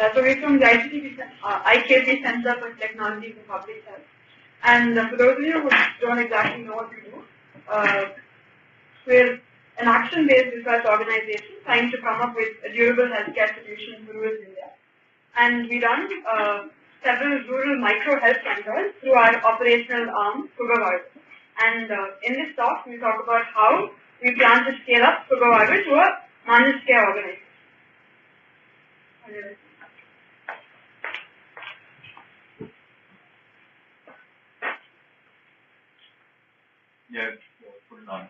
So we're from the IKP Center for Technology and Public Health. And for those of you who don't exactly know what we do, we're an action-based research organization trying to come up with a durable healthcare solution for rural India. And we run several rural micro-health centers through our operational arm, SughaVazhvu. And in this talk, we talk about how we plan to scale up SughaVazhvu to a managed care organization. Yeah, put it on.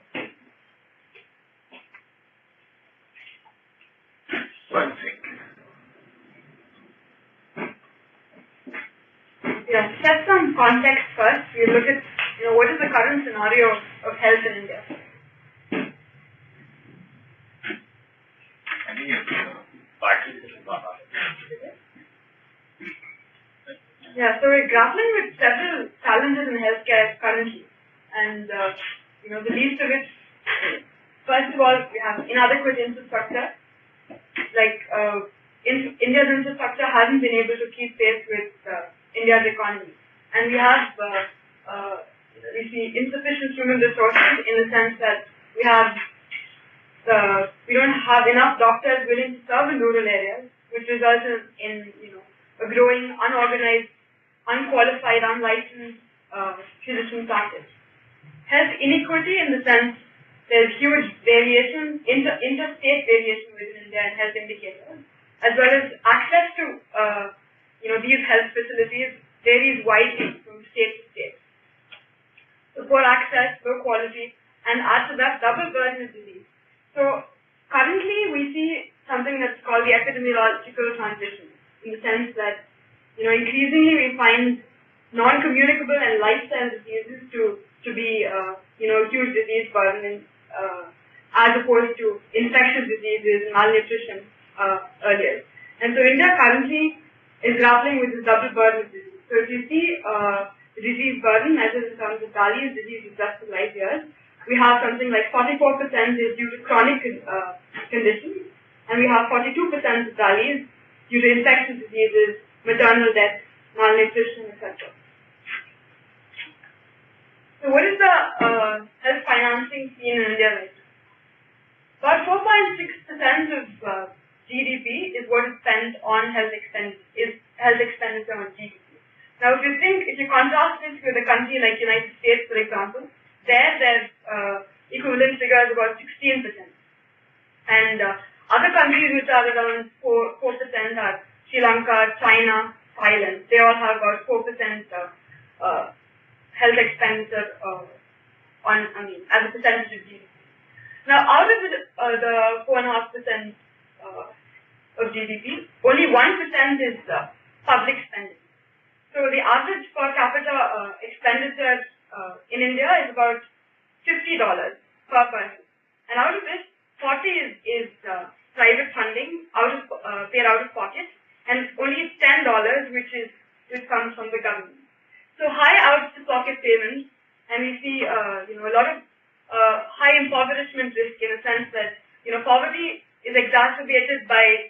One second. Yeah, set some context first. We look at what is the current scenario of health in India. I think it's battery is not on. Yeah, so we're grappling with several challenges in healthcare currently. And, the least of it, first of all, we have inadequate infrastructure. Like, India's infrastructure hasn't been able to keep pace with India's economy. And we have, we see insufficient human resources in the sense that we don't have enough doctors willing to serve in rural areas, which results in a growing, unorganized, unqualified, unlicensed physician practice. Health inequity in the sense there's huge variation, interstate variation within India in health indicators, as well as access to these health facilities varies widely from state to state. So poor access, low quality, and add to that double burden of disease. So currently we see something that's called the epidemiological transition, in the sense that increasingly we find non-communicable and lifestyle diseases to be huge disease burden as opposed to infectious diseases, malnutrition earlier. And so India currently is grappling with this double burden of disease. So if you see the disease burden measured in terms of values, disease adjusted life years, we have something like 44% is due to chronic conditions, and we have 42% of values due to infectious diseases, maternal death, malnutrition, etc. So what is the health financing scene in India right now? About 4.6% of GDP is what is spent on health expenditure on GDP. Now, if you contrast this with a country like United States, for example, their equivalent figure is about 16%. And other countries which are around 4% are Sri Lanka, China, Thailand. They all have about 4% health expenditure as a percentage of GDP. Now, out of the 4.5% of GDP, only 1% is public spending. So the average per capita expenditure in India is about $50 per person, and out of this, 40 is private funding paid out of pocket, and only $10 which comes from the government. So high out-of-pocket payments, and we see a lot of high impoverishment risk in a sense that poverty is exacerbated by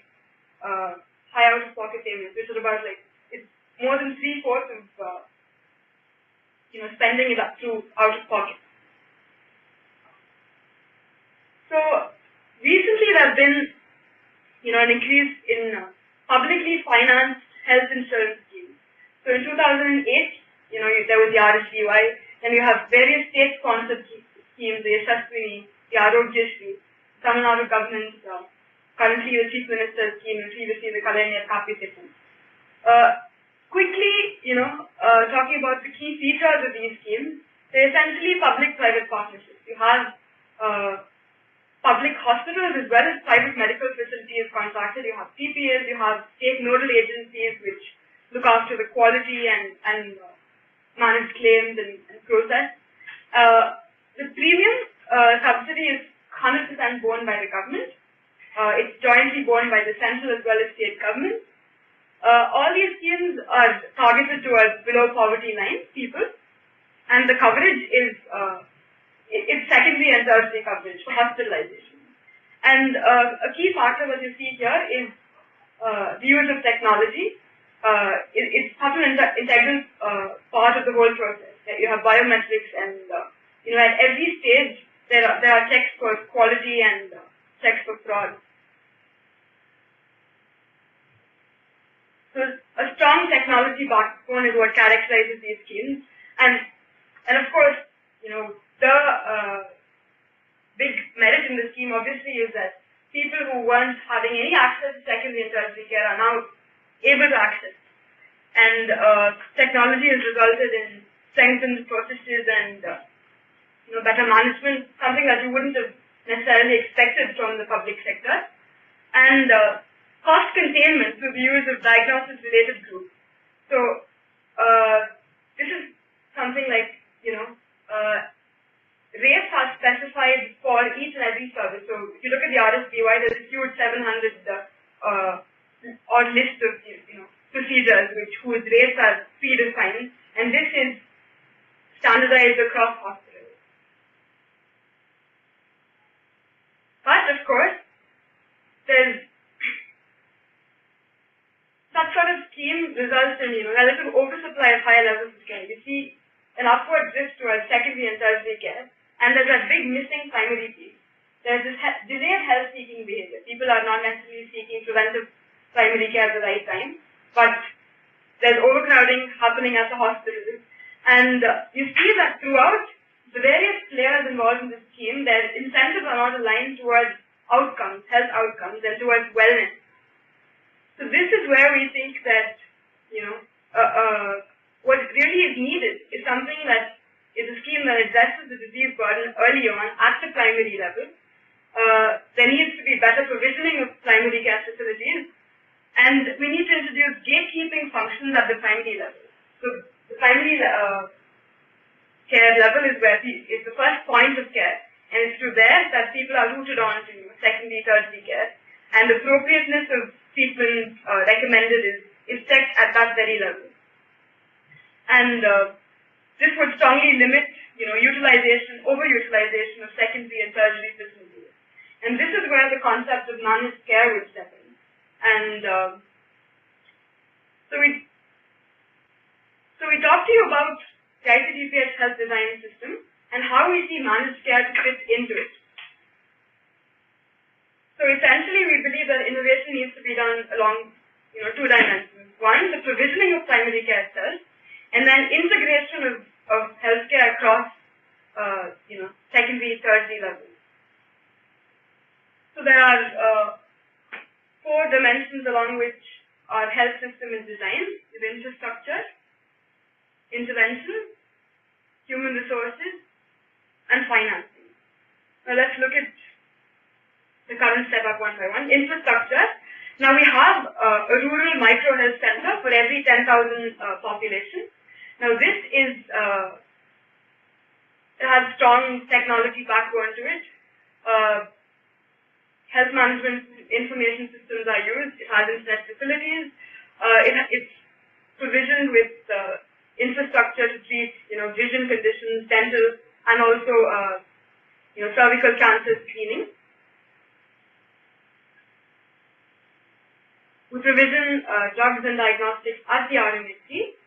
high out-of-pocket payments, which is about it's more than 3/4 of spending it up to out-of-pocket. So recently there have been an increase in publicly financed health insurance schemes. So in 2008. There was the RSVY, and you have various state-sponsored schemes, the Yashaswini, the Arogyashri, Tamil Nadu government, currently the Chief Minister's scheme, and previously the Kalaignar Kappy system. Quickly, talking about the key features of these schemes, they're essentially public-private partnerships. You have public hospitals as well as private medical facilities contracted. You have PPAs, you have state nodal agencies which look after the quality and manage claims and process. The premium subsidy is 100% borne by the government. It's jointly borne by the central as well as state governments. All these schemes are targeted towards below poverty line people, and the coverage is it's secondary and tertiary coverage for hospitalization. And a key factor that you see here is the use of technology. It's such an integral part of the whole process. You have biometrics, and at every stage there are checks for quality and checks for fraud. So a strong technology backbone is what characterizes these schemes, and of course, the big merit in the scheme obviously is that people who weren't having any access to secondary and tertiary care are now able to access. And technology has resulted in strengthened processes and better management, something that you wouldn't have necessarily expected from the public sector. And cost containment through the use of diagnosis-related groups. So this is something like, rates are specified for each and every service. So if you look at the RSBY, there's a huge 700 odd list of procedures whose rates are predefined, and this is standardized across hospitals. But of course, there's such sort of scheme results in relative oversupply of higher levels of care. You see an upward drift towards secondary and tertiary care, and there's a big missing primary piece. There's this delayed health-seeking behavior. People are not necessarily seeking preventive primary care at the right time, but there's overcrowding happening at the hospitals. And you see that throughout the various players involved in this scheme, their incentives are not aligned towards outcomes, health outcomes, and towards wellness. So this is where we think that, what really is needed is something that is a scheme that addresses the disease burden early on at the primary level. There needs to be better provisioning of primary care facilities, and we need to introduce gatekeeping functions at the primary level. So the primary care level is where it's the first point of care, and it's through there that people are rooted on to secondary, tertiary care, and the appropriateness of treatment recommended is checked at that very level. And this would strongly limit, overutilization of secondary and tertiary facilities. And this is where the concept of managed care would step in. And so we talked to you about the ICTPH health design system and how we see managed care to fit into it. So essentially, we believe that innovation needs to be done along, two dimensions. One, the provisioning of primary care itself, and then integration of healthcare across, secondary, tertiary levels. So there are 4 dimensions along which our health system is designed: is infrastructure, intervention, human resources, and financing. Now let's look at the current setup one by one. Infrastructure. Now we have a rural micro health center for every 10,000 population. Now this is it has strong technology backbone to it. Health management information systems are used. It has internet facilities. It's provisioned with infrastructure to treat vision conditions, dental, and also cervical cancer screening. We provision drugs and diagnostics at the RMHC,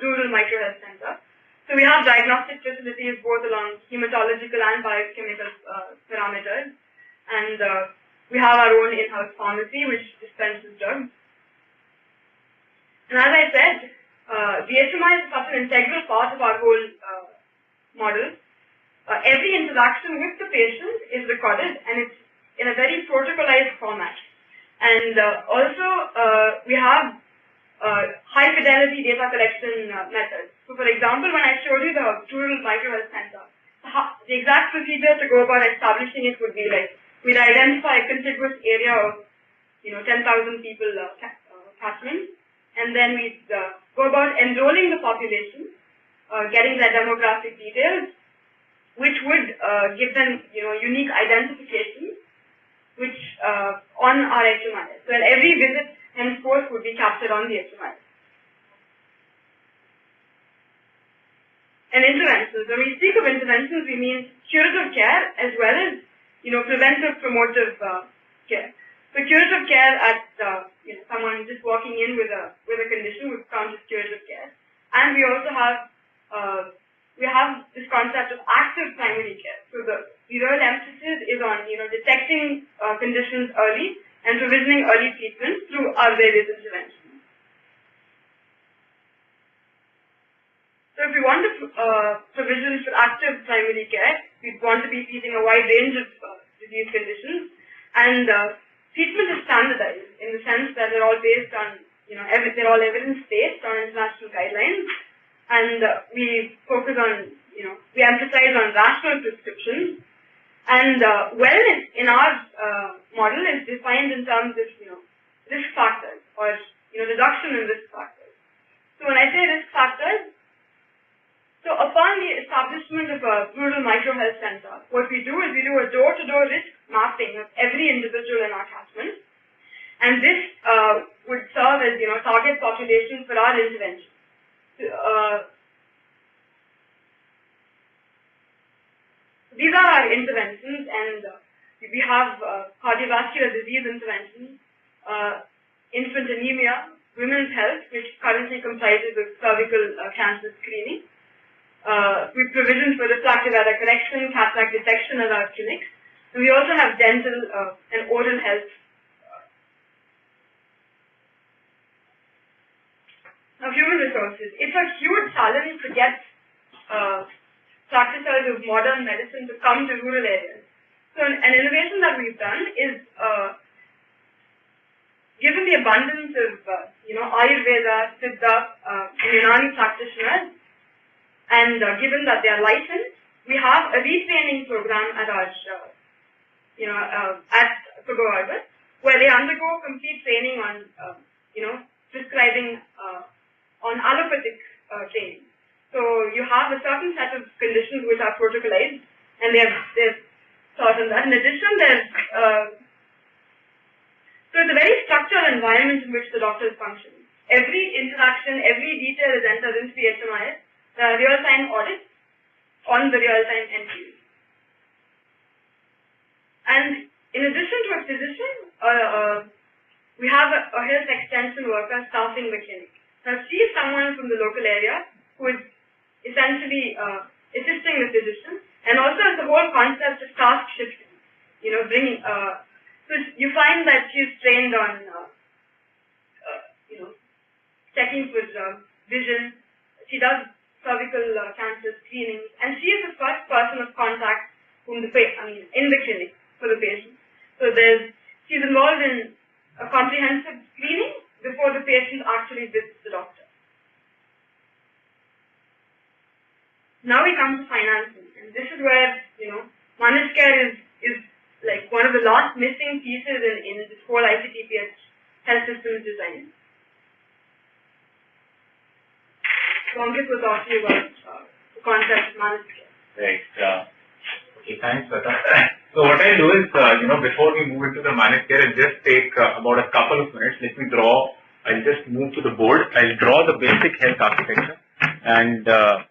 Rural Micro Health Center. So we have diagnostic facilities both along hematological and biochemical parameters, and we have our own in-house pharmacy which dispenses drugs. And as I said, the HMI is such an integral part of our whole model. Every interaction with the patient is recorded, and it's in a very protocolized format. And also, we have high fidelity data collection methods. So for example, when I showed you the Rural Micro Health Center, the exact procedure to go about establishing it would be like, we'd identify a contiguous area of 10,000 people catchment, and then we'd go about enrolling the population, getting their demographic details, which would give them unique identification, which on our HMI. So every visit henceforth would be captured on the HMI. And interventions. When we speak of interventions, we mean curative care as well as preventive promotive care. So curative care at this concept of active primary care. So the real emphasis is on, detecting conditions early and provisioning early treatment through our various interventions. So if we want to provision for active primary care, we want to be treating a wide range of disease conditions, and treatment is standardized in the sense that they're all based on, they're all evidence-based on international guidelines, and we focus on, we emphasize on rational prescriptions, and wellness in our model is defined in terms of, risk factors or, reduction in risk factors. So when I say risk factors, so upon the establishment of a rural micro-health center, what we do is we do a door-to-door risk mapping of every individual in our catchment, and this would serve as, target population for our intervention. These are our interventions, and we have cardiovascular disease interventions, infant anemia, women's health, which currently comprises of cervical cancer screening. We provision for refractive error correction, cataract detection at our clinics. And we also have dental and oral health. Now, human resources. It's a huge challenge to get practitioners of modern medicine to come to rural areas. So an innovation that we've done is, given the abundance of, Ayurveda, Siddha, and Unani practitioners, and given that they are licensed, we have a retraining program at our, at SughaVazhvu, where they undergo complete training on, prescribing on allopathic training. So you have a certain set of conditions which are protocolized, and they're taught on that. In addition, so it's a very structured environment in which the doctors function. Every interaction, every detail is entered into the HMIS. Real-time audit on the real-time entries. And in addition to a physician, we have a health extension worker staffing the clinic. Now, she is someone from the local area who is essentially assisting the physician, and also it's the whole concept of task shifting. So you find that she's trained on, checking for vision. She does cervical cancer screenings, and she is the first person of contact in the clinic for the patient. So she's involved in a comprehensive screening before the patient actually visits the doctor. Now we come to financing, and this is where, managed care is like one of the last missing pieces in this whole ICTPH health systems design. So Ankit will talk to you about the concept of managed care. Right. Okay, thanks, Swetha. So what I'll do is, before we move into the managed care, I'll just take about a couple of minutes. I'll just move to the board. I'll draw the basic health architecture, and a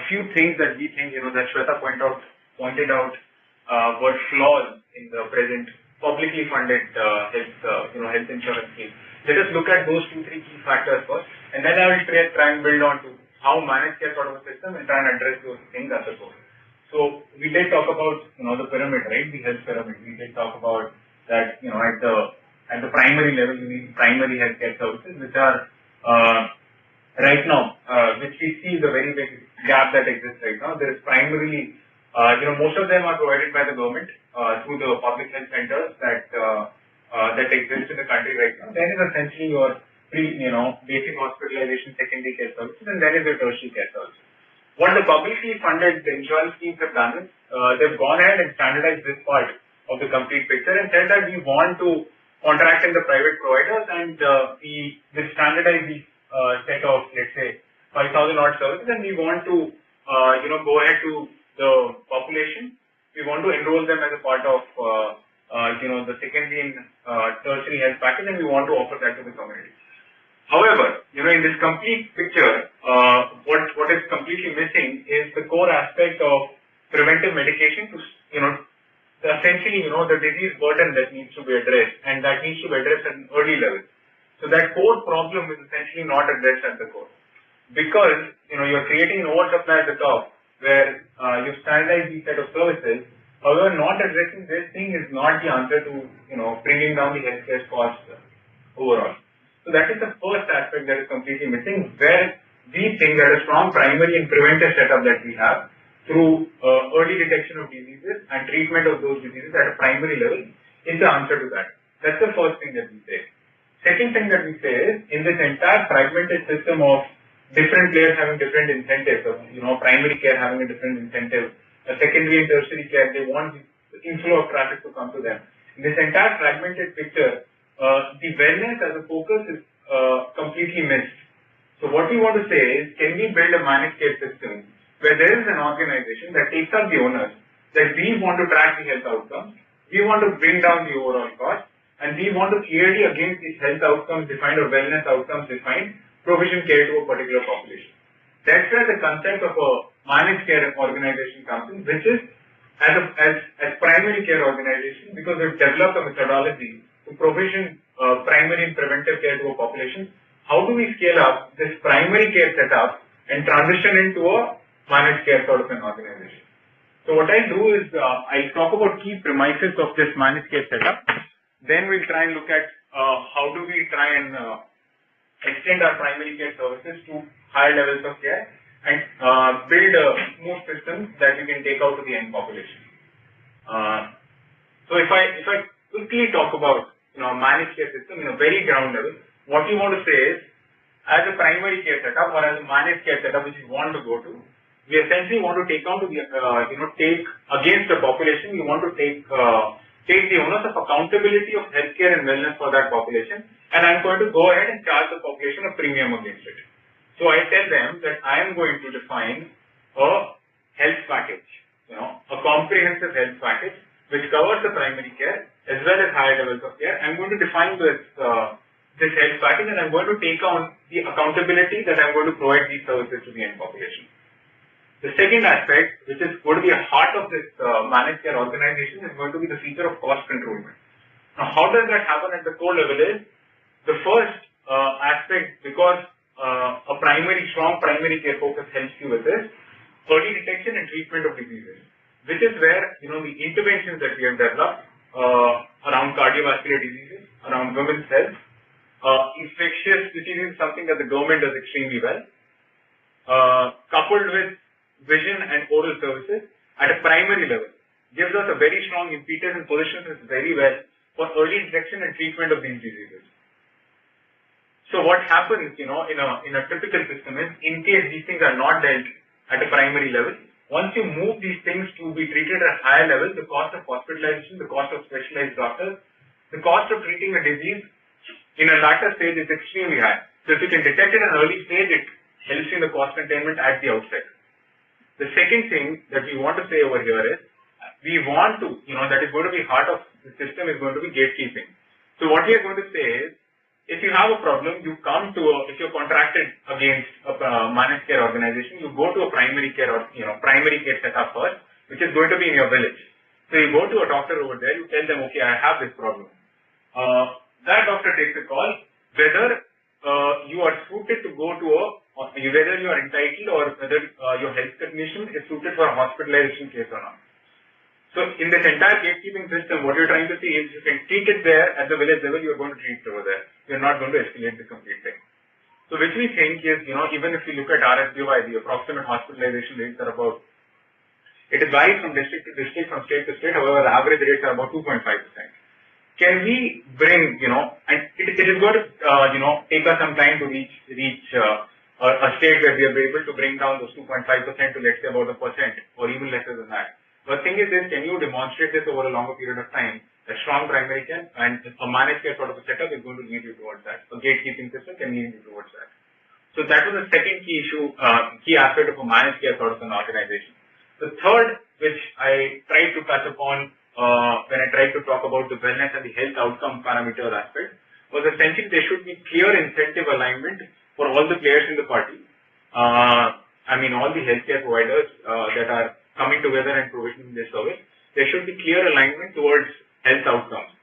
few things that we think, that Swetha pointed out were flaws in the present publicly funded health insurance scheme. Let us look at those 2-3 key factors first, and then I will try and build on to how managed care sort of a system and try and address those things at the core. So we did talk about the pyramid, right? The health pyramid. We did talk about that at the primary level you need primary healthcare services, which are right now which we see the very big gap that exists right now. There is primarily most of them are provided by the government through the public health centers that exist in the country right now. Then is essentially your basic hospitalization, secondary care services, and then is your tertiary care services. What the publicly funded insurance schemes have done is they've gone ahead and standardized this part of the complete picture and said that we want to contract in the private providers, and we will standardize these set of, let's say, 5,000 odd services, and we want to go ahead to the population. We want to enroll them as a part of the secondary and tertiary health package, and we want to offer that to the community. However, in this complete picture, what is completely missing is the core aspect of preventive medication to, essentially, the disease burden that needs to be addressed, and that needs to be addressed at an early level. So that core problem is essentially not addressed at the core. because you're creating an oversupply at the top where you standardize these set of services. However, not addressing this thing is not the answer to bringing down the healthcare costs overall. So that is the first aspect that is completely missing, where we think that a strong primary and preventive setup that we have through early detection of diseases and treatment of those diseases at a primary level is the answer to that. That's the first thing that we say. Second thing that we say is, in this entire fragmented system of different players having different incentives, of primary care having a different incentive, a secondary and tertiary care, they want the inflow of traffic to come to them. In this entire fragmented picture, the wellness as a focus is completely missed. So what we want to say is, can we build a managed care system where there is an organization that takes up the onus, that we want to track the health outcomes, we want to bring down the overall cost, and we want to clearly, against these health outcomes defined or wellness outcomes defined, provision care to a particular population. That's where the concept of a managed care organization comes in, which is as primary care organization, because we've developed a methodology to provision primary and preventive care to a population. How do we scale up this primary care setup and transition into a managed care sort of an organization? So what I do is I'll talk about key premises of this managed care setup. Then we'll try and look at how do we try and extend our primary care services to higher levels of care and build a smooth system that we can take out to the end population. So if I quickly talk about managed care system in a very ground level, what we want to say is, as a primary care setup or as a managed care setup which we want to go to, we essentially want to take on to the take against the population. We want to take the onus of accountability of healthcare and wellness for that population, and I'm going to go ahead and charge the population a premium against it. So I tell them that I am going to define a health package, a comprehensive health package which covers the primary care as well as higher levels of care. I'm going to define this health package, and I'm going to take on the accountability that I'm going to provide these services to the end population. The second aspect, which is going to be a heart of this managed care organization, is going to be the feature of cost controlment. Now, how does that happen at the core level is, the first aspect, because a strong primary care focus helps you with this, early detection and treatment of diseases, which is where, the interventions that we have developed around cardiovascular diseases, around women's health, infectious diseases is something that the government does extremely well, coupled with vision and oral services at a primary level, gives us a very strong impetus and positions us very well for early detection and treatment of these diseases. So what happens, in a typical system is, in case these things are not dealt at a primary level, once you move these things to be treated at higher levels, the cost of hospitalization, the cost of specialized doctors, the cost of treating a disease in a later stage is extremely high. So if you can detect it at an early stage, it helps in the cost containment at the outset. The second thing that we want to say over here is, we want to, that is going to be heart of the system is going to be gatekeeping. So what we are going to say is, if you have a problem, you come to if you're contracted against a managed care organization, you go to a primary care or primary care setup first, which is going to be in your village. So you go to a doctor over there, you tell them, okay, I have this problem. That doctor takes a call whether you are suited to go to whether you are entitled or whether your health condition is suited for a hospitalization case or not. So in this entire gatekeeping system, what you're trying to see is, you can treat it there at the village level, you're going to treat it over there. You're not going to escalate the complete thing. So which we think is, even if you look at RSVY, the approximate hospitalization rates are about, it varies from district to district, from state to state, however, the average rates are about 2.5%. Can we bring, and it is going to, take us some time to reach a state where we are able to bring down those 2.5% to, let's say, about 1% or even lesser than that. But the thing is can you demonstrate this over a longer period of time? A strong primary care and a managed care sort of a setup is going to lead you towards that. A gatekeeping system can lead you towards that. So that was the second key issue, key aspect of a managed care sort of an organization. The third, which I tried to touch upon when I tried to talk about the wellness and the health outcome parameters aspect, was essentially there should be clear incentive alignment for all the players in the party. All the healthcare providers that are coming together and provisioning this service, there should be clear alignment towards health outcomes.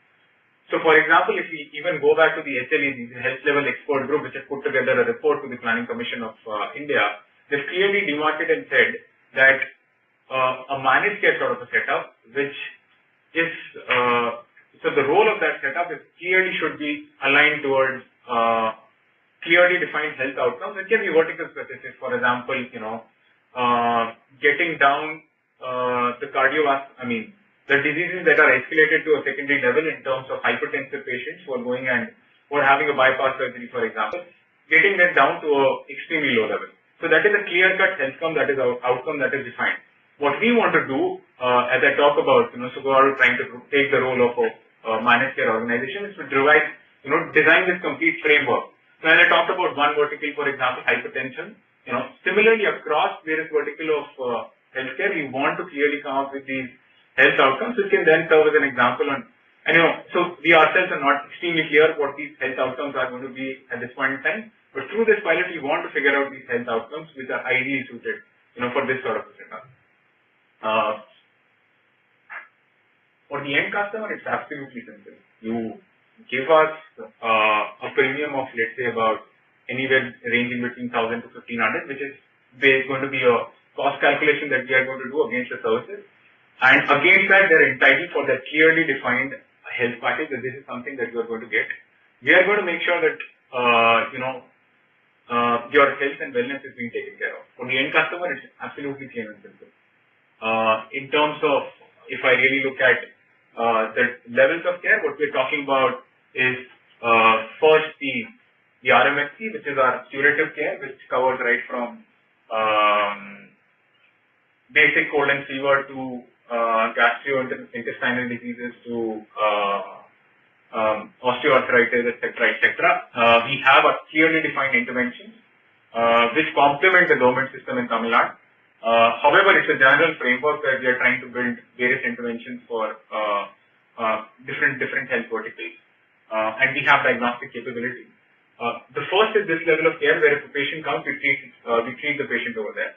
So for example, if we even go back to the HLE, the Health Level Expert Group, which has put together a report to the Planning Commission of India, they've clearly demarcated and said that a managed care sort of a setup, which is, so the role of that setup is clearly should be aligned towards clearly defined health outcomes. It can be vertical specific, for example, getting down the diseases that are escalated to a secondary level in terms of hypertensive patients who are going and who are having a bypass surgery, for example, getting them down to a extremely low level. So that is a clear-cut outcome that is defined. What we want to do, as I talk about, SughaVazhvu trying to take the role of a managed care organization, is to design this complete framework. So as I talked about one vertical, for example, hypertension, similarly across various vertical of healthcare, we want to clearly come up with these health outcomes, which can then serve as an example on, so we ourselves are not extremely clear what these health outcomes are going to be at this point in time, but through this pilot, we want to figure out these health outcomes which are ideally suited, for this sort of a setup. For the end customer, it's absolutely simple. You give us a premium of, let's say, about anywhere ranging between 1,000 to 1,500, which is going to be a cost calculation that we are going to do against the services. And against that, they're entitled for that clearly defined health package, that this is something that you are going to get. We are going to make sure that, your health and wellness is being taken care of. For the end customer, it's absolutely clear and simple. In terms of, if I really look at the levels of care, what we're talking about is first the RMSC, which is our curative care, which covers right from basic cold and fever to gastrointestinal diseases to osteoarthritis, etc. We have a clearly defined interventions which complement the government system in Tamil Nadu. However, it's a general framework where we are trying to build various interventions for different health verticals, and we have diagnostic capability. The first is this level of care where if a patient comes, we treat the patient over there.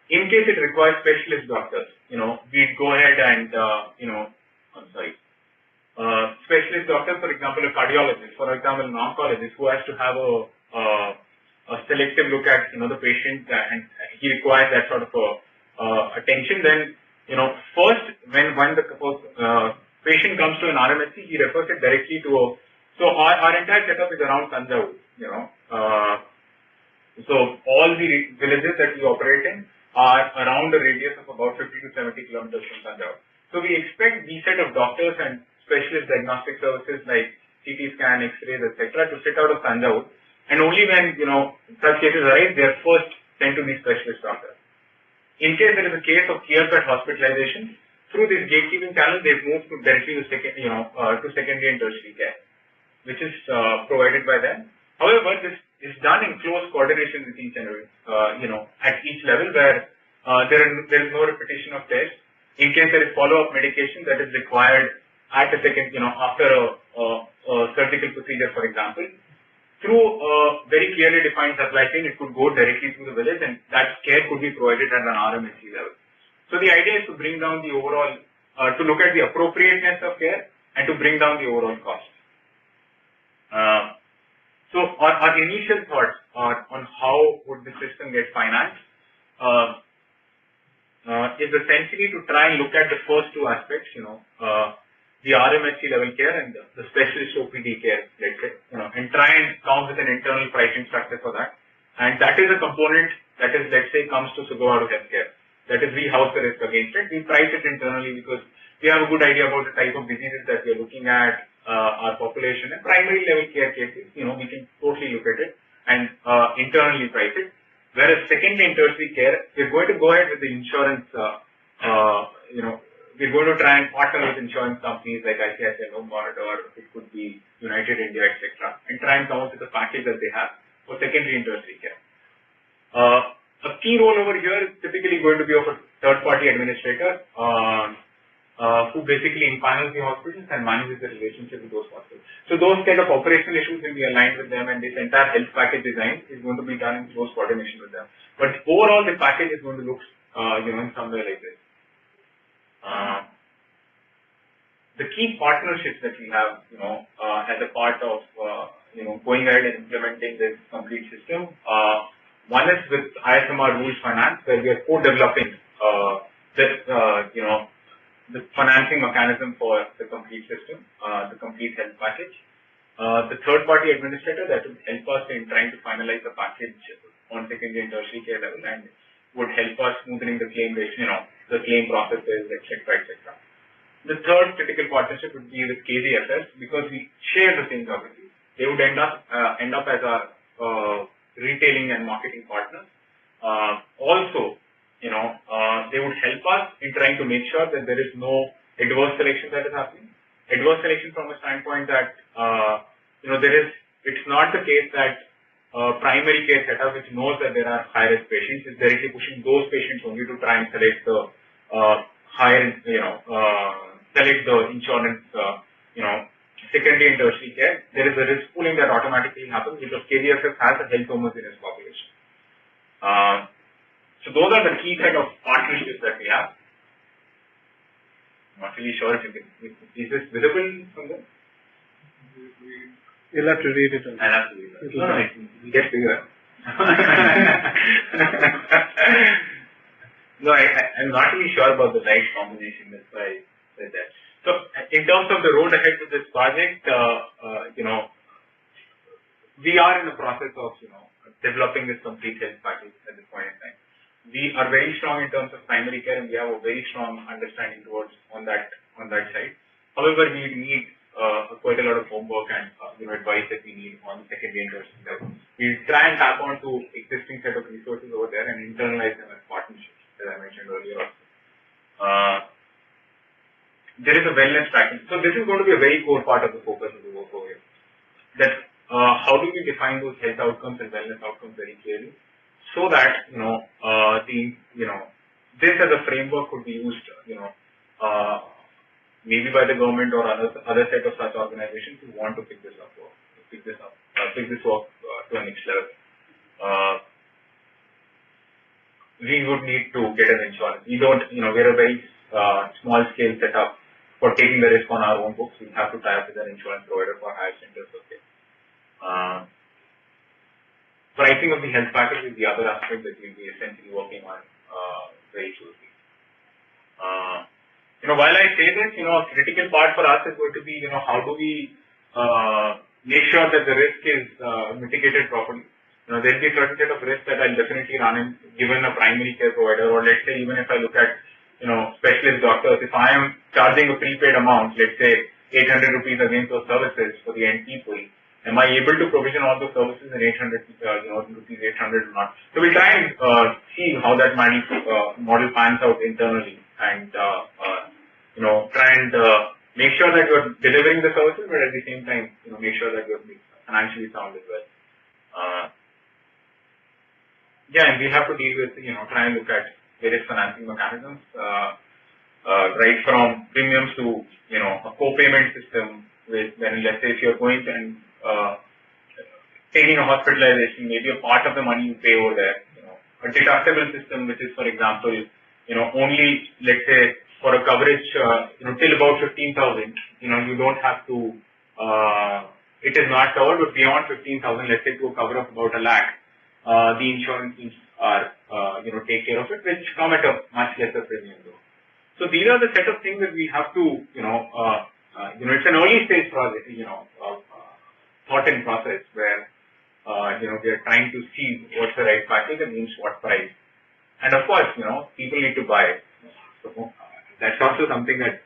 In case it requires specialist doctors, we'd go ahead and, specialist doctors, for example, a cardiologist, for example, an oncologist who has to have a selective look at, the patient and he requires that sort of attention. Then, first, when the patient comes to an RMSC, he refers it directly to so our entire setup is around SughaVazhvu, so all the villages that we operate in are around a radius of about 50 to 70 kilometers from SughaVazhvu. So we expect these set of doctors and specialist diagnostic services like CT scan, X-rays, etc. to sit out of SughaVazhvu, and only when such cases arise, they are first sent to these specialist doctors. In case there is a case of clear-cut hospitalization, through this gatekeeping channel, they've moved directly to secondary and tertiary care, which is provided by them. However, this is done in close coordination with each and every, at each level where there is no repetition of tests. In case there is follow-up medication that is required at a second, after a surgical procedure, for example, through a very clearly defined supply chain, it could go directly to the village, and that care could be provided at an RMSC level. So the idea is to bring down the overall, to look at the appropriateness of care and to bring down the overall cost. So our initial thoughts on how would the system get financed is essentially to try and look at the first two aspects, the RMSC level care and the specialist OPD care, let's say, and try and come with an internal pricing structure for that. And that is a component that is, let's say, comes to SughaVazhvu Healthcare. That is, we house the risk against it. We price it internally because we have a good idea about the type of diseases that we are looking at, our population, and primary level care cases, we can totally look at it and internally price it. Whereas secondary and tertiary care, we're going to go ahead with the insurance, we're going to try and partner with insurance companies like ICTPH or it could be United India, etc., and try and come up with a package that they have for secondary and tertiary care. A key role over here is typically going to be of a third-party administrator who basically impanels the hospitals and manages the relationship with those hospitals. So those kind of operational issues will be aligned with them, and this entire health package design is going to be done in close coordination with them. But overall, the package is going to look, in somewhere like this. the key partnerships that we have, as a part of, going ahead and implementing this complete system. One is with IFMR Rural Finance, where we are co-developing the financing mechanism for the complete system, the complete health package. The third-party administrator that would help us in trying to finalize the package on secondary and tertiary care level, and would help us smoothening the claim the claim processes, etc., etc. The third critical partnership would be with KVFS, because we share the same geography. They would end up as our retailing and marketing partners. Also, they would help us in trying to make sure that there is no adverse selection that is happening. Adverse selection from a standpoint that it's not the case that primary care setup, which knows that there are high-risk patients, is directly pushing those patients only to try and select the select the insurance, secondary and tertiary care. There is a risk pooling that automatically happens because KVFS has a health homogeneous population. So those are the key kind of partnerships that we have. I'm not really sure if you can, is this visible from there? You'll have to read it. I'll have to read it. No, it gets bigger. No, I'm not really sure about the right combination. That's why I said that. So, in terms of the road ahead with this project, we are in the process of, developing this complete health package at this point in time. We are very strong in terms of primary care, and we have a very strong understanding towards on that side. However, we need quite a lot of homework and advice that we need on the secondary and tertiary level. We try and tap on to existing set of resources over there and internalize them as partnerships, as I mentioned earlier also. There is a wellness tracking. So this is going to be a very core part of the focus of the work over here. That how do we define those health outcomes and wellness outcomes very clearly, so that this as a framework could be used, maybe by the government or other set of such organizations who want to pick this work to a next level. We would need to get an insurance. We don't, we're a very small scale setup for taking the risk on our own books. We have to tie up with an insurance provider for higher centers of care. Pricing of the health package is the other aspect that we'll be essentially working on very closely. While I say this, a critical part for us is going to be, how do we make sure that the risk is mitigated properly. There'll be a certain set of risks that I'll definitely run in given a primary care provider, or let's say even if I look at, specialist doctors, if I am charging a prepaid amount, let's say 800 rupees against those services for the end people, am I able to provision all those services in 800 rupees 800 or not? So we try and see how that model pans out internally, and try and make sure that you're delivering the services, but at the same time, make sure that you're financially sound as well. And we have to deal with, try and look at various financing mechanisms, right from premiums to, a co-payment system with, when let's say if you're going and taking a hospitalization, maybe a part of the money you pay over there, a deductible system, which is, for example, only, let's say, for a coverage, till about 15,000, you don't have to, it is not covered, but beyond 15,000, let's say to a cover of about 1 lakh, the insurance teams are, take care of it, which come at a much lesser premium though. So these are the set of things that we have to, it's an early stage project, thought in process where, we are trying to see what's the right package and means what price. And of course, people need to buy. So that's also something that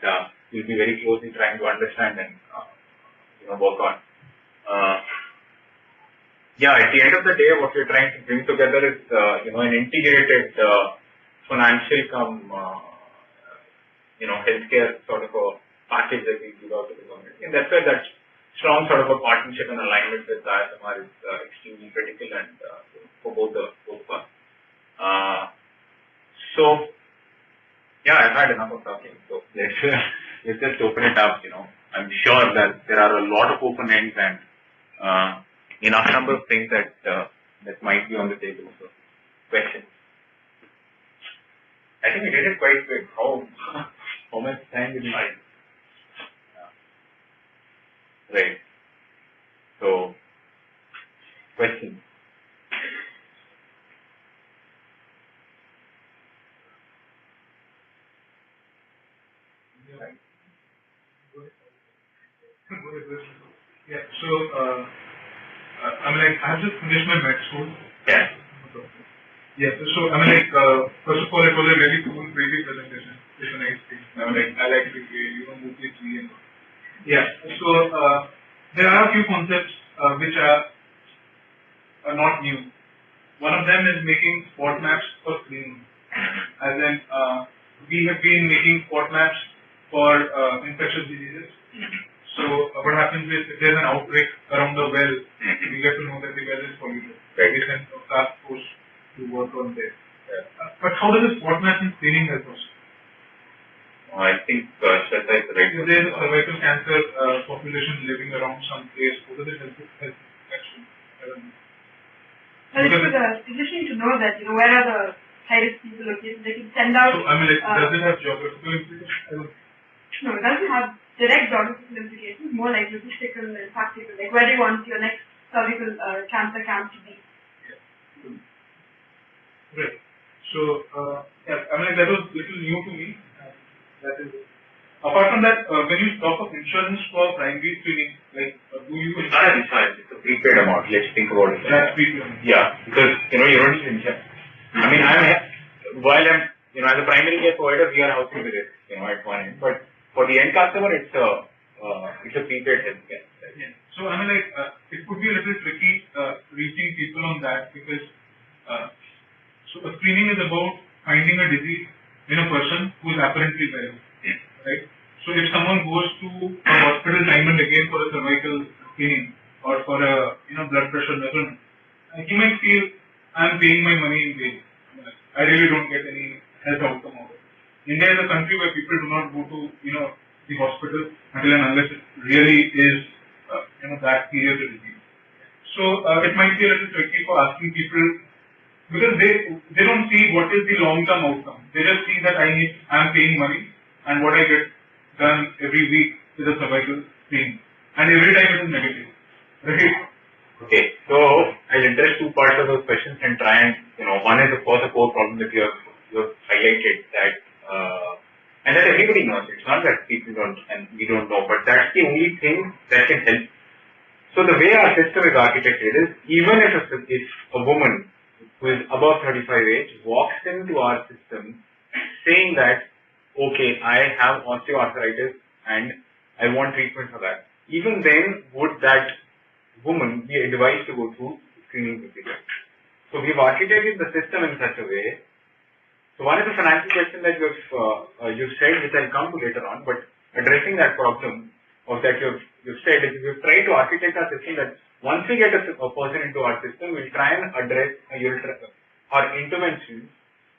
we'll be very closely trying to understand and, work on. At the end of the day, what we're trying to bring together is, an integrated financial healthcare sort of a package that we give out to the government. And that's why that strong sort of a partnership and alignment with IFMR is extremely critical and for both of us. I've had enough of talking. So let's just open it up. I'm sure that there are a lot of open ends and enough number of things that might be on the table. So, questions? I think we did it quite quick. How much time did you have? Right. So, question. Yeah, so, I mean, like, I have just finished my med school. Yeah. Yeah, so, I mean, like, first of all, it was a really cool, crazy presentation. It's a nice thing. I mean, like, I like the way, move the tree and all. Yeah, so, there are a few concepts which are not new. One of them is making spot maps for screening. As in, we have been making spot maps for infectious diseases. So what happens is if there's an outbreak around the well, we get to know that the well is polluted. We send a task force to work on this. But how does this spot map and screening help us? I think Swetha is the right. If there is a cervical cancer population living around some place, how does it help actually? I don't know. Well, it's for the physician to know that, where are the high-risk people located. They can send out... So, I mean, like, does it have geographical implications? No, it doesn't have direct geographical implications, more like logistical and practical. Like, where do you want your next cervical cancer camp to be? Right. So, yeah, I mean, like, that was a little new to me. That is it. Apart from that, when you talk of insurance for primary screening, like, do you... It's not an insurance, it's a prepaid amount. Let's think about it. That's prepaid. Yeah, because, you don't need insurance. I mean, while I'm, as a primary care provider, we are housing the risk, at one end. But for the end customer, it's a prepaid healthcare. Right? Yeah. So, I mean, like, it could be a little tricky reaching people on that because, so a screening is about finding a disease in a person who is apparently well, right? So, if someone goes to a hospital time and again for a cervical screening or for a, blood pressure measurement, he might feel, I'm paying my money in vain. I really don't get any health outcome of it. India is a country where people do not go to, the hospital until and unless it really is, that serious a disease. So, it might be a little tricky for asking people because they don't see what is the long-term outcome. They just see that I'm paying money and what I get done every week is a cervical screening. And every time it is negative. Right? Okay, so I'll address two parts of those questions and try and, one is of course a core problem that you have highlighted that, and that everybody knows. It's not that people don't and we don't know, but that's the only thing that can help. So the way our system is architected is, even if a woman who is above 35 age walks into our system saying that, okay, I have osteoarthritis and I want treatment for that, even then would that woman be advised to go through screening procedure. So we've architected the system in such a way. So one is the financial question that you've said, which I'll come to later on, but addressing that problem of that you've said is we've tried to architect our system that once we get a person into our system, we'll try and address our interventions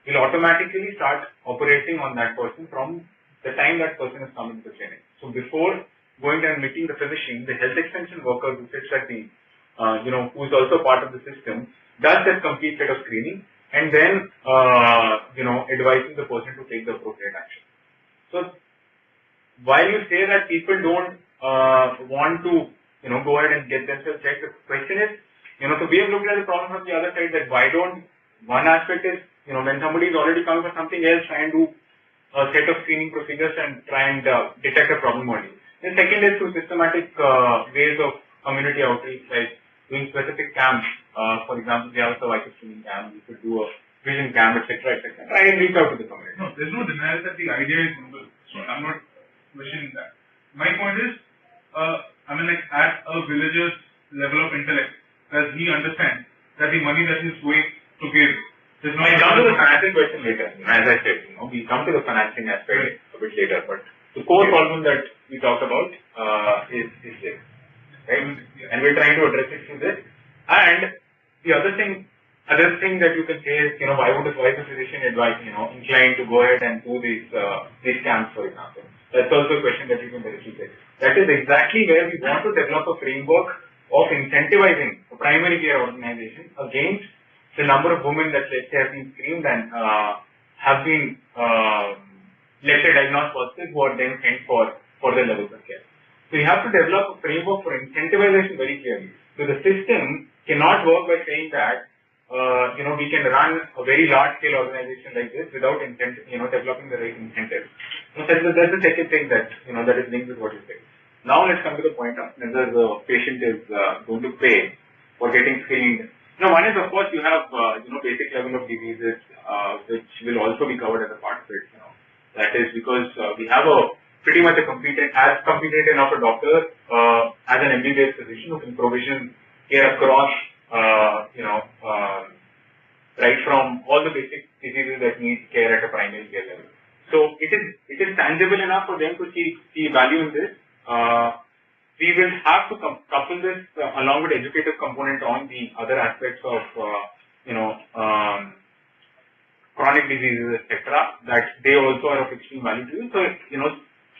will automatically start operating on that person from the time that person is coming to the clinic. So before going and meeting the physician, the health extension worker who sits at the, who's also part of the system, does that complete set of screening and then, advising the person to take the appropriate action. So while you say that people don't want to, go ahead and get themselves checked, the question is, so we have looked at the problem from the other side that why don't, one aspect is, when somebody is already coming for something else, try and do a set of screening procedures and try and detect a problem early. The second is through systematic ways of community outreach, like doing specific camps. For example, we have a cervical screening camp, we could do a vision camp, etc., etc. Try and reach out to the community. No, there's no denial that the idea is noble. So I'm not questioning that. My point is, at a villager's level of intellect, does he understand that the money that he's going to give is not... We come to the financing question later. As I said, we come to the financing aspect a bit later, but the core problem that we talked about is this, right? And we're trying to address it through this. And the other thing that you can say is, why is the physician inclined to go ahead and do these camps, for example? That's also a question that you can directly get. That is exactly where we want to develop a framework of incentivizing a primary care organization against the number of women that, let's say, have been screened and have been, let's say, diagnosed positive, who are then sent for the levels of care. So you have to develop a framework for incentivization very clearly. So the system cannot work by saying that, we can run a very large scale organization like this without developing the right incentives. So that's the second thing that, that is linked with what you said. Now let's come to the point of whether the patient is going to pay for getting screened. One is, of course, you have, basic level of diseases, which will also be covered as a part of it. That is because we have pretty much a competent enough a doctor as an MBBS physician who can provision care across, right from all the basic diseases that need care at a primary care level. So it is tangible enough for them to see value in this. We will have to couple this along with educative component on the other aspects of, chronic diseases, etc., that they also are of extreme value to you. So,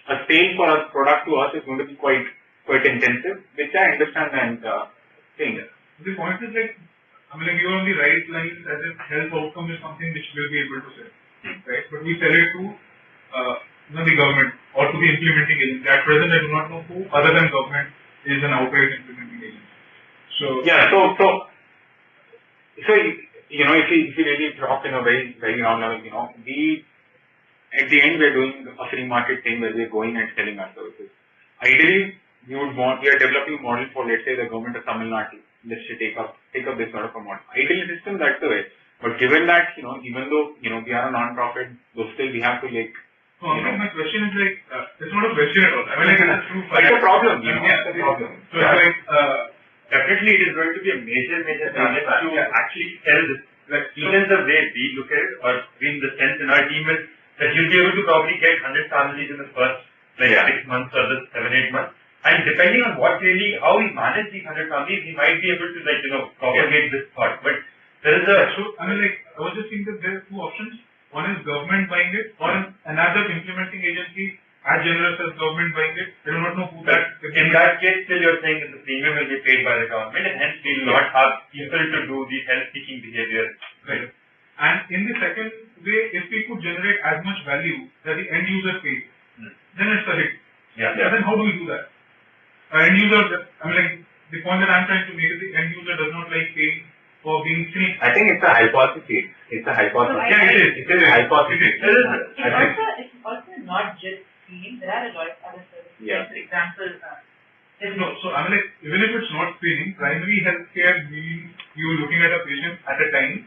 a sale for a product to us is going to be quite intensive, which I understand and think. The point is you are on the right lines as if health outcome is something which we'll be able to sell, right? But we sell it to the government or to the implementing agency. At present, I do not know who other than government is an outright implementing agency. So yeah, so if you really drop in a very round level, we at the end we're doing a free market thing where we're going and selling our services. Ideally, we are developing a model for, let's say, the government of Tamil Nadu. Let's say take up this sort of a model. Ideally, system that's the way. But given that even though we are a non-profit, though still we have to my question is it's not a question at all. I mean, it's a true fact. It's a problem. It's a problem. So definitely it is going to be a major challenge to actually tell this. Even the way we look at it, or in the sense in our team is that you'll be able to probably get 100 families in the first 6 months or the 7-8 months. And depending on how we manage these 100 families, we might be able to propagate this thought. But there is I was just thinking that there are two options. One is government buying it, or another implementing agency as generous as government buying it. I do not know who that. In that case, still you're saying that the premium will be paid by the government, and hence we will not have people to do the health-seeking behavior. Right. And in the second way, if we could generate as much value that the end user pays, then it's a hit. Yeah. Then how do we do that? End user, the point that I'm trying to make is the end user does not like paying for being screened. I think it's a hypothesis. It's a hypothesis. No, it is. It is a hypothesis. It's also not just screening. There are a lot of other services. Yeah. For example, even if it's not screening, primary healthcare means you're looking at a patient at a time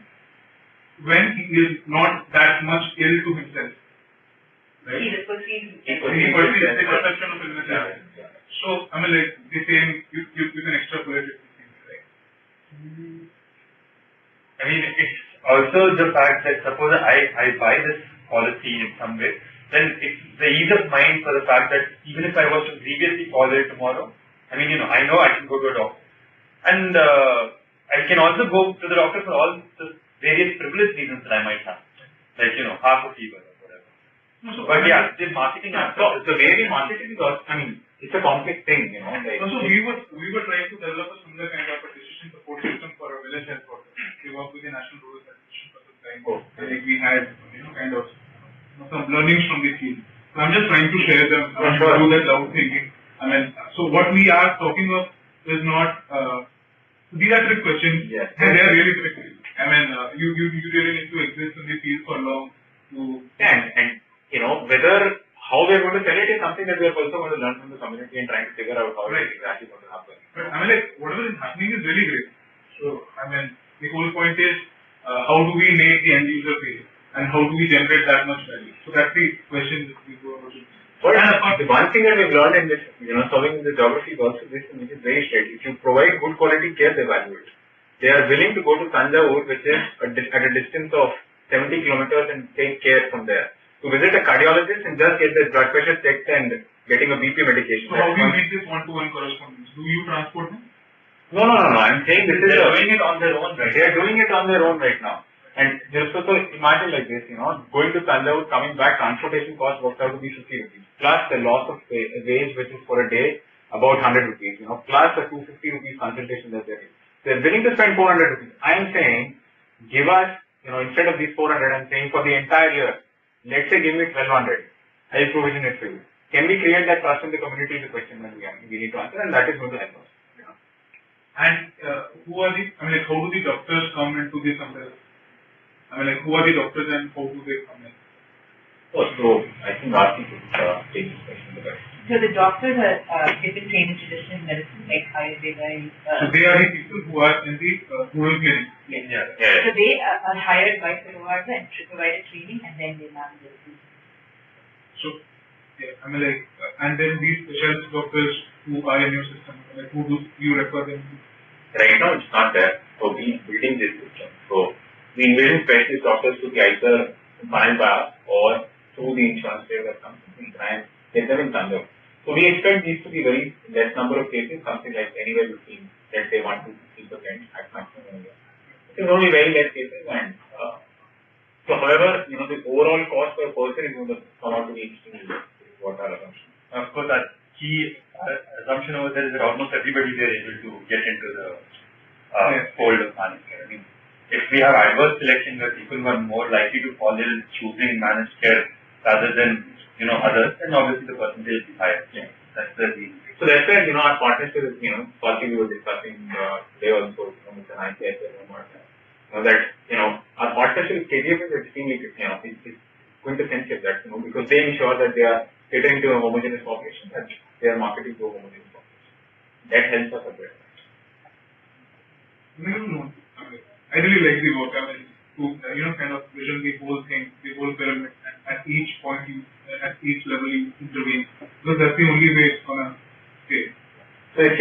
when he is not that much ill to himself. Right? he perceives He perceives the perception of illness. Yeah. So, the same, you can extrapolate it. I mean, it's also the fact that suppose I buy this policy in some way, then it's the ease of mind for the fact that even if I was to previously follow it tomorrow, I know I can go to a doctor. And I can also go to the doctor for all the various frivolous reasons that I might have. Half a fever or whatever. But the marketing aspect. So the way we market it is also, it's a complex thing, Also, we were trying to develop a similar kind of a decision support system for a village health worker. We worked with the National Rural Finance for some time. We had, some learnings from the field. So I'm just trying to share them, do that loud thinking. So what we are talking of is not, these are trick questions, and they are really trick questions. You really need to exist in the field for long to... And whether how we're going to sell it is something that we're also going to learn from the community and trying to figure out how it's exactly going to happen. But whatever is happening is really great. So, the whole point is, how do we make the end user pay? And how do we generate that much value? So that's the question that we go about. But the one thing that we've learned in this, solving the geography is also this, which is very straight. If you provide good quality care, they value it. They are willing to go to Tanjavur, which is at a distance of 70 kilometers, and take care from there. To visit a cardiologist and just get their blood pressure checked and getting a BP medication. So how do you make this one-to-one correspondence? Do you transport them? No. I'm saying this is doing it on their own right now. They are doing it on their own right now. And just so imagine like this, going to Tanjavur, coming back, transportation cost works out to be 50 rupees. Plus the loss of wage, which is for a day, about 100 rupees, plus the 250 rupees consultation that they're doing. They're willing to spend 400 rupees. I am saying, give us, instead of these 400, I'm saying for the entire year, let's say give me 1200. I'll provision it for you. can we create that trust in the community is a question that we need to answer, and that is going to help us. And who are the, I mean, like, how do the doctors come into this umbrella? I mean, like, who are the doctors and how do they come in? Oh, so I think Aarti could take this question. So the doctors are given trained in traditional medicine, like Ayurveda. So they are the people who are in the rural clinic. Yeah. So they are hired by SughaVazhvu and provide training, and then they manage the disease. So, yeah, I mean, like, and then these specialist doctors who are in your system, like, who do you refer them to? Right now, it's not there. So we building this system. So we invest specialist doctors to be either managed by us or through the insurance payer that comes in, try and get them in tandem. So we expect these to be very less number of cases, something like anywhere between, let's say, 1 to 50% at maximum in a year. It is only very less cases, and so however, the overall cost per person is going to come out to be extremely low. Is what our assumption. Of course, our key assumption over there is that almost everybody there is able to get into the fold of managed care. I mean, if we have adverse selection where people who are more likely to fall ill choosing managed care rather than others, then obviously the percentage is higher. Yeah. That's the reason. So that's where our partnership is, Swati, we were discussing today also with an ICTPH that our partnership with KDF is extremely it's quintessential that because they ensure that they are catering to a homogeneous population, that they are marketing to a homogeneous population. That helps us a bit. I really like the work. I mean, to kind of vision the whole thing, the whole pyramid, and at each point, at each level, you intervene. Because that's the only way it's gonna stay. So if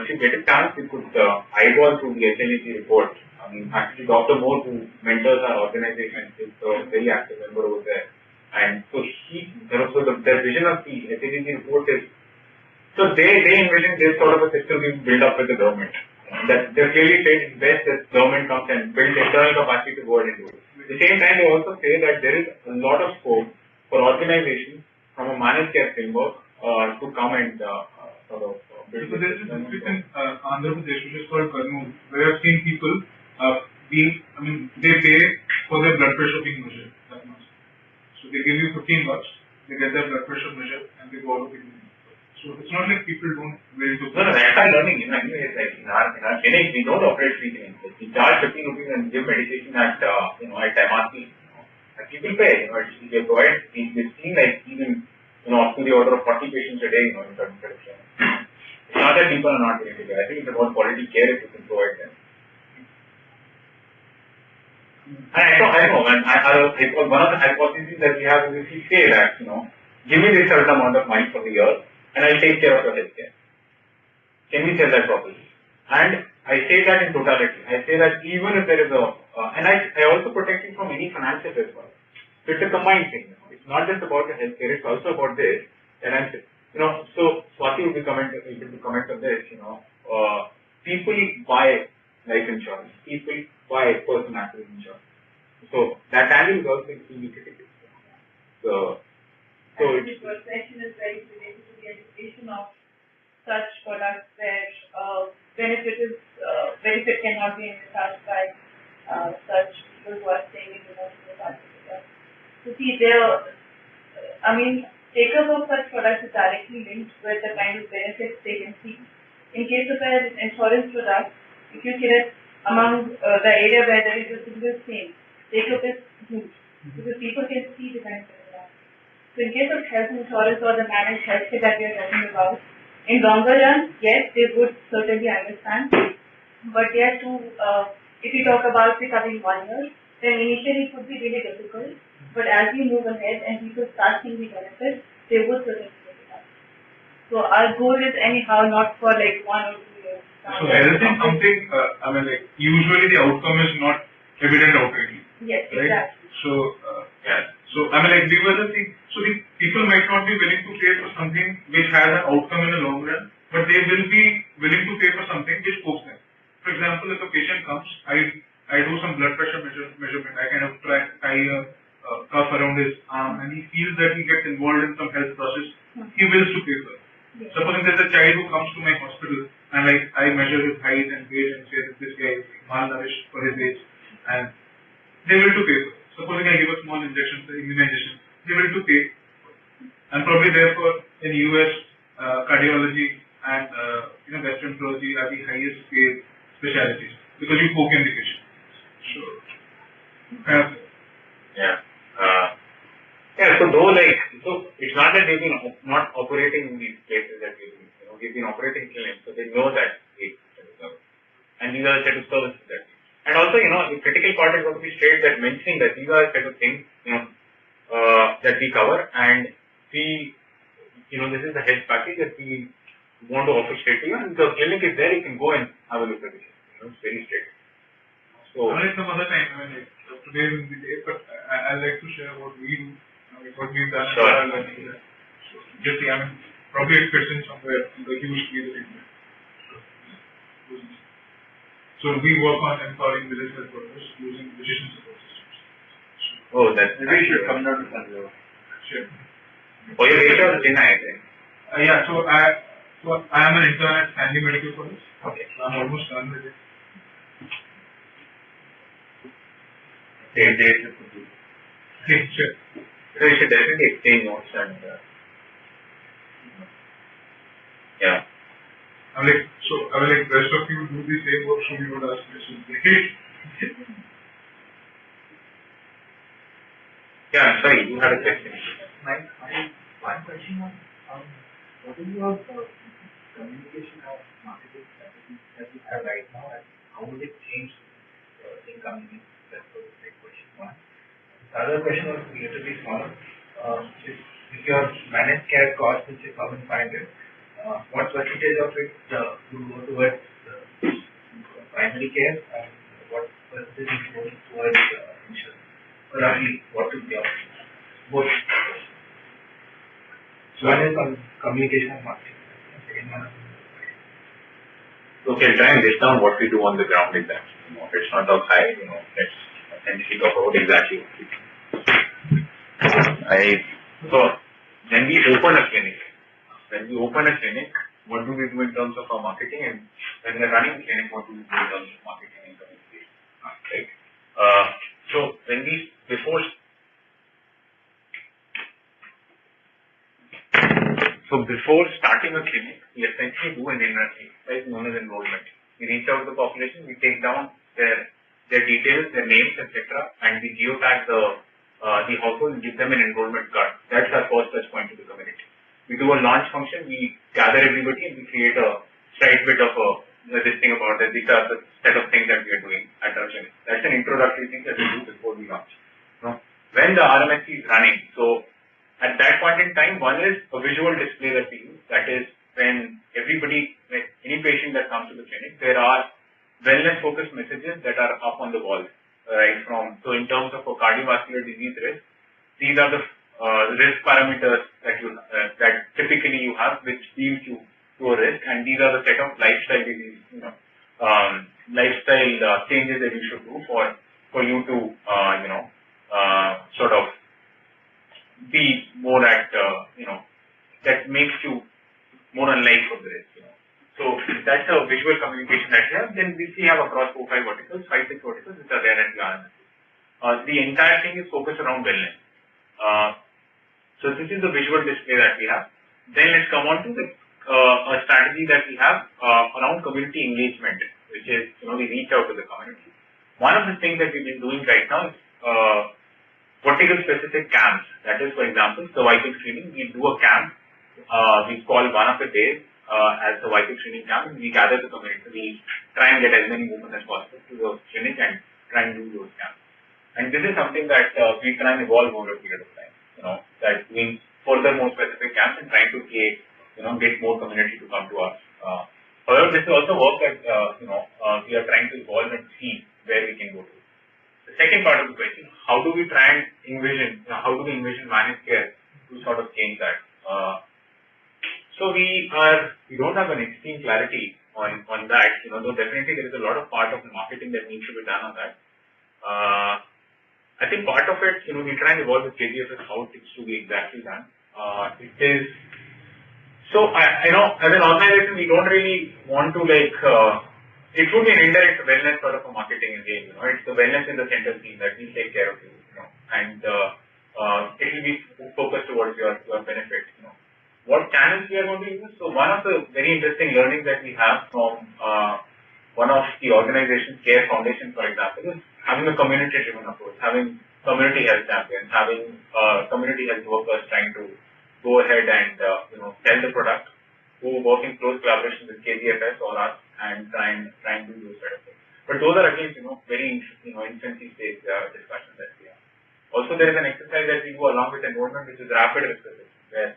you get a chance, you could eyeball through the SLEG report. I mean, actually, Dr. Moore, who mentors our organization, is a very active member over there. And so the vision of the SLEG report is, so they envision this sort of a system being built up with the government. That they clearly say it's best that government comes and builds internal capacity to go ahead and do it. At the same time, they also say that there is a lot of scope for organizations from a managed care framework to come and sort of build. So there is a district in Andhra Pradesh which is called Kurnool, where I've seen people they pay for their blood pressure being measured that much. So they give you $15, they get their blood pressure measured, and they go out of the clinic. So it's not like people don't really do. No, that's our learning. It's like in our clinic, we don't operate free clinics. We charge 15 rupees and give medication at at MRP. And people pay. They provide. We've seen like even up to the order of 40 patients a day. In certain selections. It's not that people are not willing to pay. I think it's about quality care if you can provide them. And I know. And one of the hypotheses that we have is if we say that give me this certain amount of money for the year, and I'll take care of your healthcare. Can we sell that properly? And I say that in totality. I say that even if there is and I also protect you from any financial risk. So it's a combined thing. It's not just about the healthcare, it's also about this. And I'm so Swati will be able to comment on this. People buy life insurance. People buy personal accident insurance. So that angle is also extremely critical. So the first section is very related to the education of such products where benefit cannot be envisaged by such people who are staying in the most. So see, takers of such products is directly linked with the kind of benefits they can see. In case of an insurance product, if you select among the area where there is a single claim, take-up is huge because people can see the benefits. So in case of health insurance or the managed healthcare that we are talking about, in longer run, yes, they would certainly understand. But yes, if you talk about it covering 1 year, then initially it would be really difficult. But as we move ahead and people start seeing the benefits, they would certainly take it up. So our goal is anyhow not for like 1 or 2 years. So health is something, usually the outcome is not evident outrightly. Yes, right? Exactly. So, we were just saying, so the people might not be willing to pay for something which has an outcome in the long run, but they will be willing to pay for something which pokes them. For example, if a patient comes, I do some blood pressure measurement, I kind of try tie a cuff around his arm, and he feels that he gets involved in some health process, he wills to pay for it. Yes. Supposing there's a child who comes to my hospital, and I measure his height and weight and say that this guy is malnourished for his age, and they will to pay for it. Supposing I give a small injection, immunization, they will to pay. And probably therefore in US, cardiology and gastroenterology are the highest paid specialties because you co-communication. So, kind of. Yeah. So though so it's not that they've been not operating in these places that we've been operating clinics, so they know that and these are the set of services that. And also, the critical part is going to be straight that mentioning that these are the set of things, that we cover, and we, this is the health package that we want to offer straight to you, and the clinic is there, you can go and have a look at it. It's very straight. So, some other time, today will be the day, but I'd like to share what we do, what we've done. Sure. So, just, probably it fits in somewhere in the huge field of India. So we work on empowering village health workers using decision support systems. Oh, that's maybe you should come down to Sanjay. Sure. Oh, you're based out of Chennai, I think. Yeah, so I am an intern at Stanley Medical College. Okay. So I'm almost done with it. Okay, sure. So you should definitely exchange notes and yeah. I will rest of you do the same work, so you would ask questions. Yeah, sorry, you had a question. My one question on what is your communication of marketing strategy that you have right now, and how will it change in coming years? That was the question one. The other question was relatively smaller. If your managed care cost is 6,500, what percentage of it will go towards primary care, and what percentage is going towards insurance? Roughly, what is the option? Both. So one is on communication and marketing. Second one. Okay, I'll try and list down what we do on the ground exactly. If it's not up high, let's essentially talk about exactly what we do. So when we open a clinic, what do we do in terms of our marketing, and when we're running a clinic, what do we do in terms of marketing and communication? Right? So before starting a clinic, we essentially do an inner exercise known as enrollment. We reach out to the population, we take down their details, their names, etc., and we geotag the household and give them an enrollment card. That's our first touch point to the community. We do a launch function, we gather everybody and we create a slight bit of a listing about that. These are the set of things that we are doing at our clinic. That's an introductory thing that we do before we launch. When the RMSC is running, so at that point in time, one is a visual display that we use. That is when any patient that comes to the clinic, there are wellness focused messages that are up on the wall, right? So in terms of a cardiovascular disease risk, these are the risk parameters that typically you have, which leads you to a risk, and these are the set of lifestyle disease, lifestyle changes that you should do for you to sort of be more at that makes you more unlike for the risk. So that's a visual communication that we have. Then we have across 4-5 verticals, 5-6 verticals which are there at the RMSC. The entire thing is focused around wellness. So this is the visual display that we have. Then let's come on to a strategy that we have around community engagement, which is we reach out to the community. One of the things that we've been doing right now is vertical specific camps. That is, for example, cervical screening. We do a camp. We call one of the days as the cervical screening camp. We gather the community. We try and get as many women as possible to the clinic and try and do those camps. And this is something that we try and evolve over a period of time. That doing further more specific camps and trying to get more community to come to us. However, this is also work that we are trying to evolve and see where we can go to. The second part of the question: how do we try and envision? How do we envision managed care to sort of change that? So we don't have an extreme clarity on that. Though definitely there is a lot of part of the marketing that needs to be done on that. I think part of it, we try and evolve with KGFS how it is to be exactly done. It is so as an organization, we don't really want to it would be an indirect wellness sort of a marketing again. It's the wellness in the center theme that we take care of you. And it will be focused towards your benefit. What channels we are going to use? So one of the very interesting learnings that we have from one of the organizations, Care Foundation, for example, is having a community-driven approach, having community health champions, having community health workers trying to go ahead and sell the product, who work in close collaboration with KGFS or us and try and do those sort of things. But those are again very infancy stage discussions that we have. Also, there is an exercise that we do along with enrollment, which is rapid risk assessment, where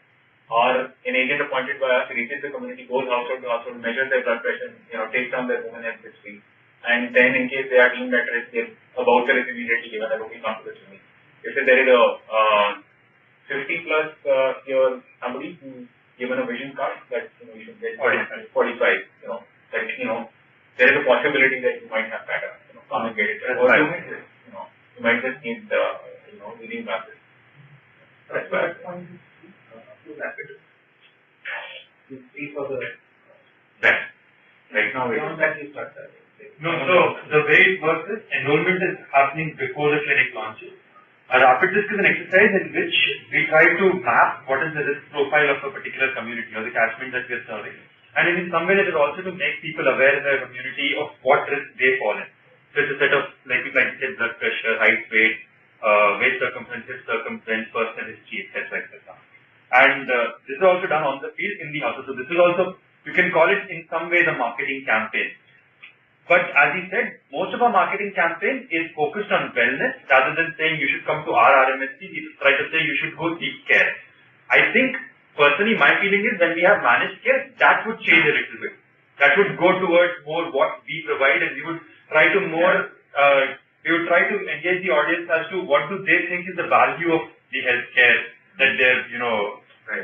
an agent appointed by us reaches the community, goes household to household, measures their blood pressure, takes down their women health history, and then in case they are deemed at risk, a voucher is immediately given that okay, come to the clinic. If there is a 50+ year somebody who's given a vision card that you should get 45, that there is a possibility that you might have better, come and get it. Or you might just need reading classes. That's why. Rapid. You see for the right now beyond that you start that. No, so the way it works is enrollment is happening before the clinic launches. A rapid risk is an exercise in which we try to map what is the risk profile of a particular community or the catchment that we are serving. And in some way it is also to make people aware in their community of what risk they fall in. So it's a set of, like you said, blood pressure, height, weight, waist circumference, hip circumference, personal history, etc., etc. And this is also done on the field in the house. So this is also, you can call it in some way the marketing campaign. But as he said, most of our marketing campaign is focused on wellness rather than saying you should come to our RMSP. We try to say you should go seek care. I think personally my feeling is when we have managed care, that would change a little bit. That would go towards more what we provide, and we would try to engage the audience as to what do they think is the value of the healthcare that they're,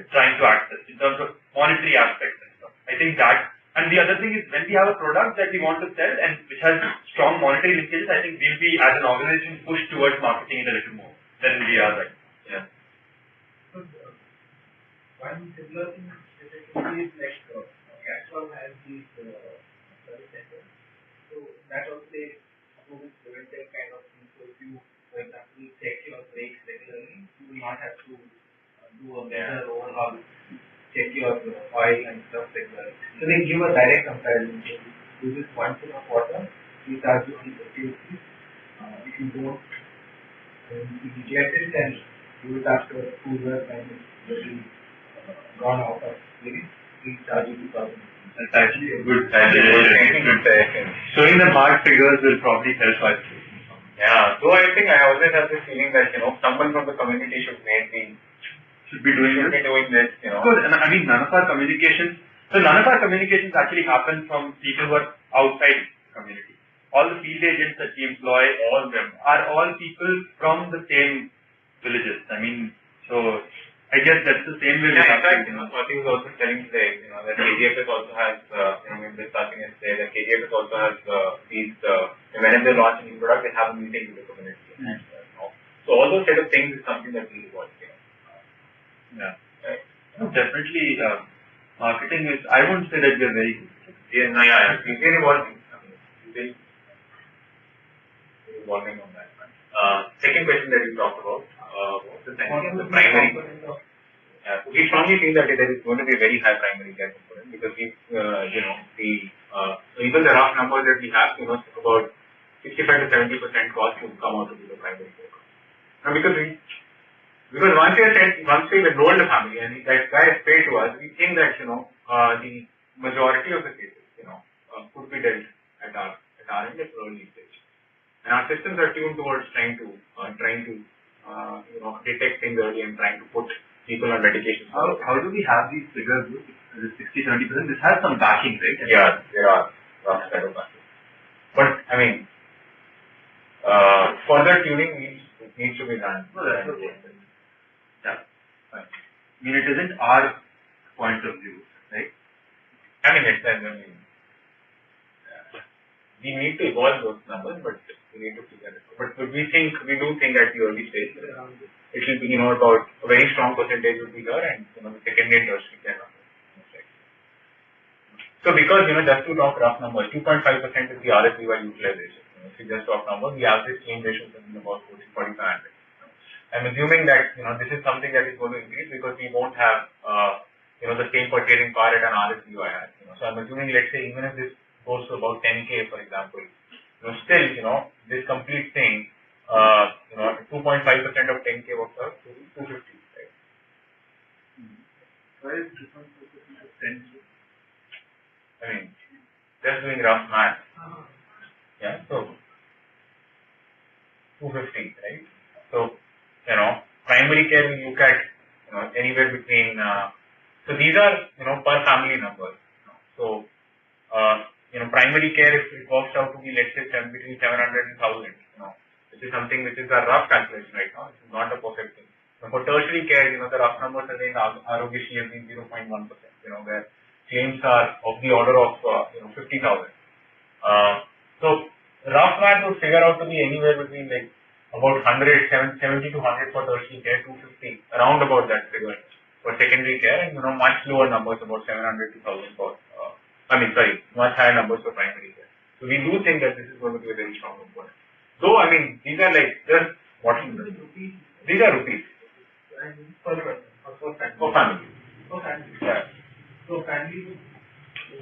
trying to access in terms of monetary aspects and stuff. I think that, and the other thing is when we have a product that we want to sell and which has strong monetary linkages, I think we'll be as an organization pushed towards marketing it a little more than we are right now. Yeah. So, one similar thing is like Castrol has these service centers. So that also they do this preventive kind of thing. So if you, for example, check your brakes regularly, you will not have to do a major overhaul, check your oil and stuff regularly. So they give a direct comparison. So you do this once in a quarter, we charge you on the fees. If you don't, if you neglect it, then you will after 2 years and it's really gone out of living, we charge you 2,000. That's actually a good suggestion. Showing the hard figures will probably help us. Yeah, so I think I always have this feeling that someone from the community should be doing this. Of course, and I mean none of our communications actually happen from people who are outside the community. All the field agents that we employ, all of them are all people from the same villages. I mean, so I guess that's the same way. Yeah, in fact, Swati was also telling today, that KGFS also has, we were discussing yesterday that KGFS also has these, whenever they launch a new product, they have a meeting with the community. So all those set of things is something that we want. Yeah. Right. Definitely, marketing is, I won't say that we are very good. Yeah, we're evolving. We're evolving on that one. Second question that you talked about was the primary. We strongly feel that there is going to be a very high primary care component because even the rough numbers that we have, about 65 to 70% cost will come out to be the primary care cost. Now, because once we've enrolled a family and that guy is paid to us, we think that the majority of the cases could be dealt at our end at early stage. And our systems are tuned towards trying to detect things early and trying to put people on medication. How do we have these figures? This 60-70%. This has some backing, right? Yeah, there are rough set of backing. But I mean, further tuning needs to be done. No, that's okay. Yeah. I mean, it isn't our point of view, right? I mean, we need to evolve those numbers, but we need to figure it out. But we do think at the early stage, it will be, about a very strong percentage would be there, and the secondary and tertiary care numbers. So because, just to talk rough numbers, 2.5% is the RSVY utilization. If you just talk numbers, the average claim ratio is about 4,500. I'm assuming that, this is something that is going to increase because we won't have, the same purchasing power at an RSU I have. So I'm assuming, let's say, even if this goes to about 10K, for example, still, this complete thing, 2.5% of 10K works out to 250, right? Why is 2.5% of 10K? I mean, just doing rough math. Yeah, so 250, right? So, primary care we look at, anywhere between, so these are, per family numbers. So, primary care, if it works out to be, let's say, between 700 and 1000, which is something which is a rough calculation right now. It's not a perfect thing. Now, for tertiary care, the rough numbers are in Arogishni have been 0.1%, where claims are of the order of, 50,000. So, rough math would figure out to be anywhere between like about 70 to 100 for tertiary care, 250, around about that figure for secondary care, and much lower numbers, about 700 to 1000 for, much higher numbers for primary care. So we do think that this is going to be a very strong component. So, these are like just what? These are rupees. Per person, or for family? For family. For family. Yeah. So family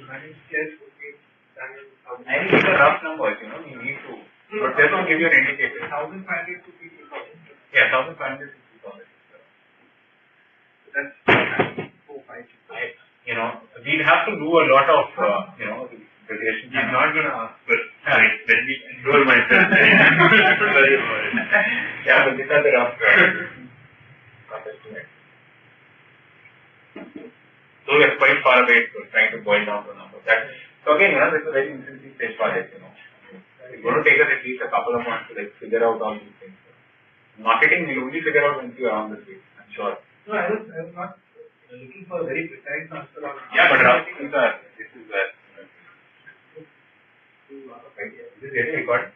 managed care would be done in I think these are rough numbers, you need to, but just to give you an indication. 1,500 to 2,000. Yeah, 1,500 to 2,000. That's 4, 5, 6. We'd have to do a lot of, the relation. I'm not going to ask, but let me enroll myself. Sorry about it. Yeah, but these are the rough estimates. So we are quite far away from trying to boil down the number. So again, it's a very infancy stage project, It's going to take us at least a couple of months to figure out all these things. Marketing we'll only figure out once you're around this way, I'm sure. No, I was not looking for a very precise answer on. Yeah, but roughly this is where. This is getting recorded.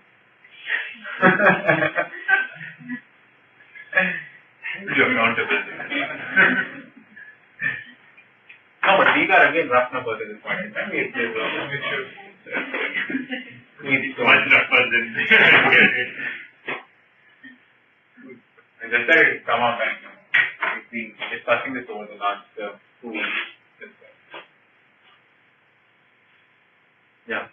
You're accountable. No, but these are again rough numbers at this point in time. It's much rougher than I just said it's come out and we've been discussing this over the last 2 weeks. Yeah.